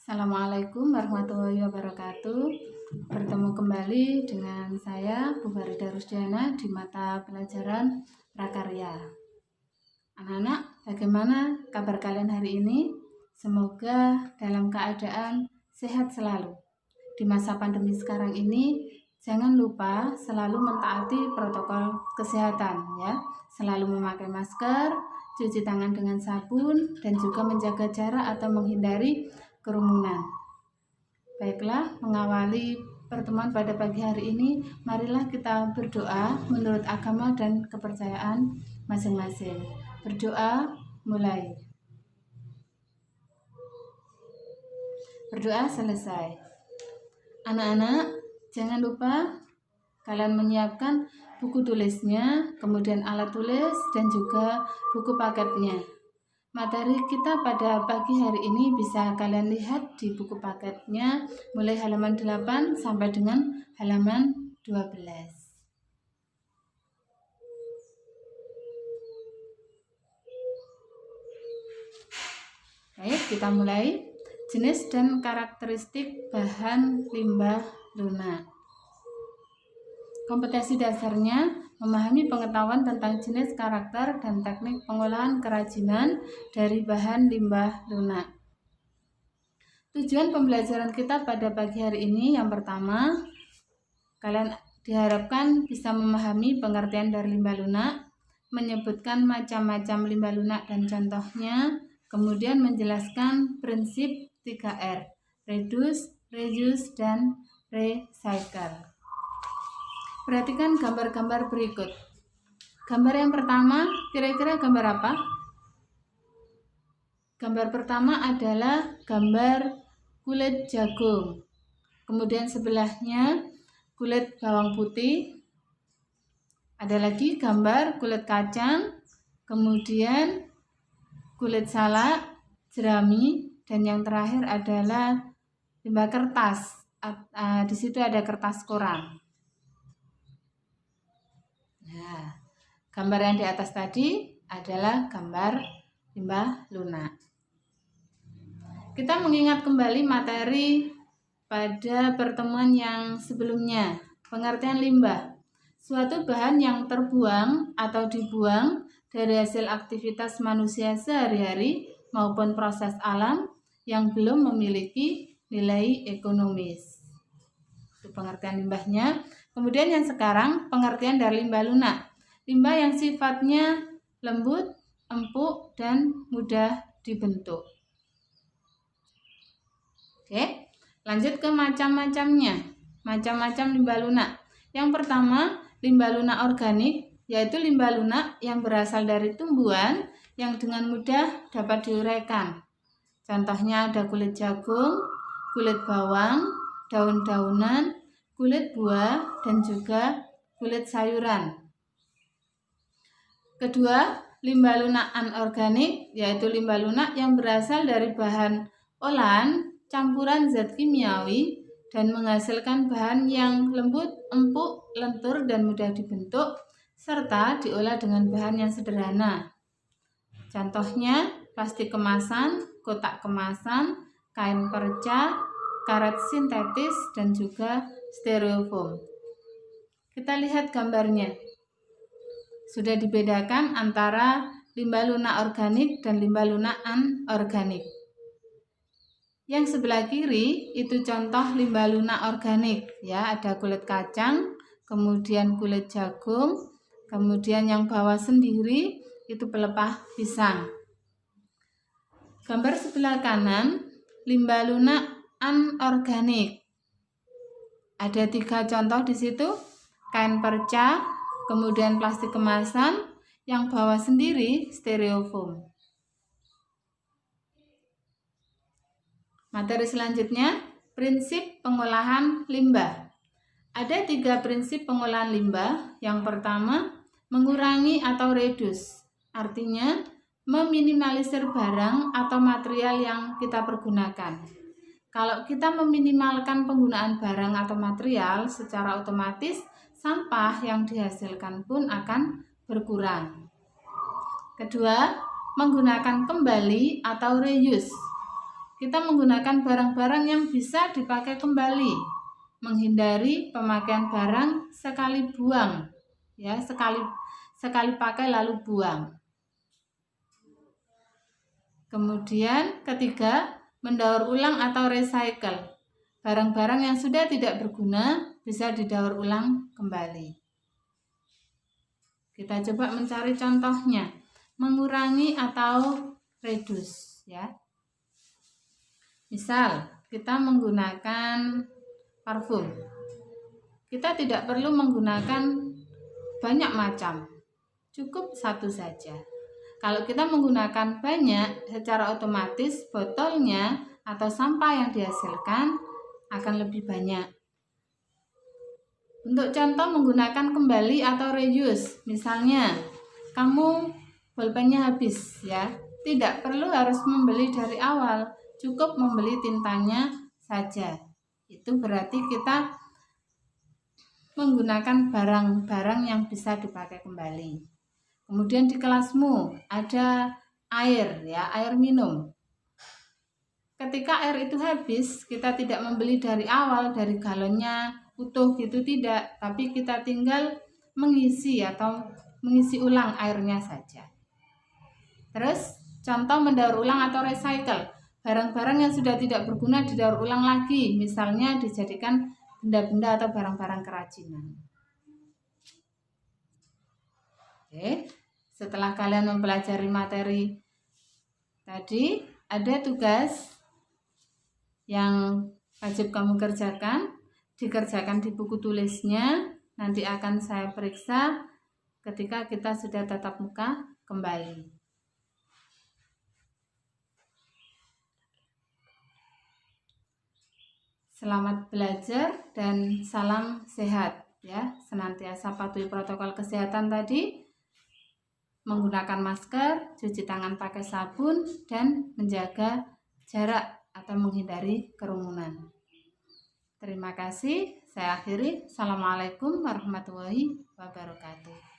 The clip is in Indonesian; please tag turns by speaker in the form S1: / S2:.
S1: Assalamualaikum warahmatullahi wabarakatuh. Bertemu kembali dengan saya Bu Farida Rusdiana di mata pelajaran prakarya. Anak-anak, bagaimana kabar kalian hari ini? Semoga dalam keadaan sehat selalu. Di masa pandemi sekarang ini, jangan lupa selalu mentaati protokol kesehatan ya. Selalu memakai masker, cuci tangan dengan sabun, dan juga menjaga jarak atau menghindari kerumunan. Baiklah, mengawali pertemuan pada pagi hari ini, marilah kita berdoa menurut agama dan kepercayaan masing-masing. Berdoa, mulai. Berdoa selesai. Anak-anak, jangan lupa kalian menyiapkan buku tulisnya, kemudian alat tulis, dan juga buku paketnya. Materi kita pada pagi hari ini bisa kalian lihat di buku paketnya mulai halaman 8 sampai dengan halaman 12. Baik, kita mulai. Jenis dan karakteristik bahan limbah lunak. Kompetensi dasarnya memahami pengetahuan tentang jenis, karakter, dan teknik pengolahan kerajinan dari bahan limbah lunak. Tujuan pembelajaran kita pada pagi hari ini yang pertama, kalian diharapkan bisa memahami pengertian dari limbah lunak, menyebutkan macam-macam limbah lunak dan contohnya, kemudian menjelaskan prinsip 3R, reduce, reuse, dan recycle. Perhatikan gambar-gambar berikut. Gambar yang pertama, kira-kira gambar apa? Gambar pertama adalah gambar kulit jagung. Kemudian sebelahnya kulit bawang putih. Ada lagi gambar kulit kacang, kemudian kulit salak, jerami, dan yang terakhir adalah limbah kertas. Di situ ada kertas koran. Nah, gambar yang di atas tadi adalah gambar limbah lunak. Kita mengingat kembali materi pada pertemuan yang sebelumnya. Pengertian limbah, suatu bahan yang terbuang atau dibuang dari hasil aktivitas manusia sehari-hari maupun proses alam yang belum memiliki nilai ekonomis. Itu pengertian limbahnya. Kemudian yang sekarang pengertian dari limbah lunak. Limbah yang sifatnya lembut, empuk, dan mudah dibentuk. Oke, lanjut ke macam-macamnya. Macam-macam limbah lunak. Yang pertama, limbah lunak organik, yaitu limbah lunak yang berasal dari tumbuhan yang dengan mudah dapat diuraikan. Contohnya ada kulit jagung, kulit bawang, daun-daunan, kulit buah, dan juga kulit sayuran. Kedua, limbah lunak anorganik, yaitu limbah lunak yang berasal dari bahan olahan, campuran zat kimiawi, dan menghasilkan bahan yang lembut, empuk, lentur, dan mudah dibentuk, serta diolah dengan bahan yang sederhana. Contohnya, plastik kemasan, kotak kemasan, kain perca, karet sintetis, dan juga styrofoam. Kita lihat gambarnya. Sudah dibedakan antara limbah lunak organik dan limbah lunak anorganik. Yang sebelah kiri itu contoh limbah lunak organik, ya, ada kulit kacang, kemudian kulit jagung, kemudian yang bawah sendiri itu pelepah pisang. Gambar sebelah kanan limbah lunak anorganik. Ada 3 contoh di situ, kain perca, kemudian plastik kemasan, yang bawah sendiri styrofoam. Materi selanjutnya, prinsip pengolahan limbah. Ada 3 prinsip pengolahan limbah. Yang pertama, mengurangi atau reduce. Artinya, meminimalisir barang atau material yang kita pergunakan. Kalau kita meminimalkan penggunaan barang atau material, secara otomatis sampah yang dihasilkan pun akan berkurang. Kedua, menggunakan kembali atau reuse. kita menggunakan barang-barang yang bisa dipakai kembali, menghindari pemakaian barang sekali buang, ya, sekali pakai lalu buang. Kemudian ketiga, mendaur ulang atau recycle. Barang-barang yang sudah tidak berguna bisa didaur ulang kembali. Kita coba mencari contohnya. Mengurangi atau reduce, ya. Misal, kita menggunakan parfum. Kita tidak perlu menggunakan banyak macam, cukup satu saja. Kalau kita menggunakan banyak, secara otomatis botolnya atau sampah yang dihasilkan akan lebih banyak. Untuk contoh menggunakan kembali atau reuse, misalnya kamu bolpennya habis, ya, tidak perlu harus membeli dari awal, cukup membeli tintanya saja. Itu berarti kita menggunakan barang-barang yang bisa dipakai kembali. Kemudian di kelasmu ada air, ya, air minum. Ketika air itu habis, kita tidak membeli dari awal, dari galonnya utuh gitu, tidak, tapi kita tinggal mengisi ulang airnya saja. Terus contoh mendaur ulang atau recycle, barang-barang yang sudah tidak berguna didaur ulang lagi, misalnya dijadikan benda-benda atau barang-barang kerajinan. Oke, setelah kalian mempelajari materi tadi, ada tugas yang wajib kamu kerjakan, dikerjakan di buku tulisnya, nanti akan saya periksa ketika kita sudah tatap muka kembali. Selamat belajar dan salam sehat, ya. Senantiasa patuhi protokol kesehatan tadi, menggunakan masker, cuci tangan pakai sabun, dan menjaga jarak atau menghindari kerumunan. Terima kasih, saya akhiri. Assalamualaikum warahmatullahi wabarakatuh.